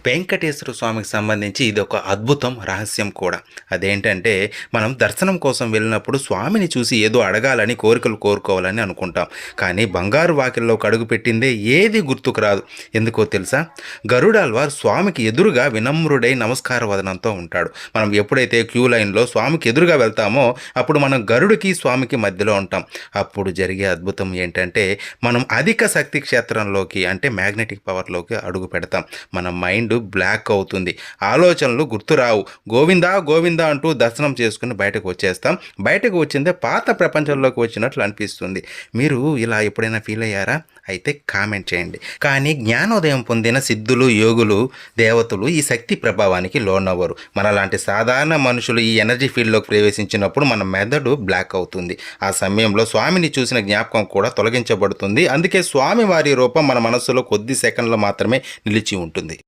వెంకటేశ్వర స్వామికి సంబంధించి ఇది ఒక అద్భుతం రహస్యం కూడా. అదేంటంటే మనం దర్శనం కోసం వెళ్ళినప్పుడు స్వామిని చూసి ఏదో అడగాలని కోరికలు కోరుకోవాలని అనుకుంటాం. కానీ బంగారు వాకిల్లోకి అడుగు పెట్టిందే ఏది గుర్తుకు రాదు. ఎందుకో తెలుసా? గరుడాల్వార్ స్వామికి ఎదురుగా వినమ్రుడై నమస్కార వదనంతో ఉంటాడు. మనం ఎప్పుడైతే క్యూ లైన్లో స్వామికి ఎదురుగా వెళ్తామో అప్పుడు మనం గరుడికి స్వామికి మధ్యలో ఉంటాం. అప్పుడు జరిగే అద్భుతం ఏంటంటే మనం అధిక శక్తి క్షేత్రంలోకి అంటే మ్యాగ్నెటిక్ పవర్లోకి అడుగు పెడతాం. మన మైండ్ బ్లాక్ అవుతుంది. ఆలోచనలు గుర్తురావు. గోవిందా గోవిందా అంటూ దర్శనం చేసుకుని బయటకు వచ్చేస్తాం. బయటకు వచ్చిందే పాత ప్రపంచంలోకి వచ్చినట్లు అనిపిస్తుంది. మీరు ఇలా ఎప్పుడైనా ఫీల్ అయ్యారా? అయితే కామెంట్ చేయండి. కానీ జ్ఞానోదయం పొందిన సిద్ధులు, యోగులు, దేవతలు ఈ శక్తి ప్రభావానికి లోనవ్వరు. మనలాంటి సాధారణ మనుషులు ఈ ఎనర్జీ ఫీల్డ్లోకి ప్రవేశించినప్పుడు మన మెదడు బ్లాక్ అవుతుంది. ఆ సమయంలో స్వామిని చూసిన జ్ఞాపకం కూడా తొలగించబడుతుంది. అందుకే స్వామి వారి రూపం మన మనస్సులో కొద్ది సెకండ్లు మాత్రమే నిలిచి ఉంటుంది.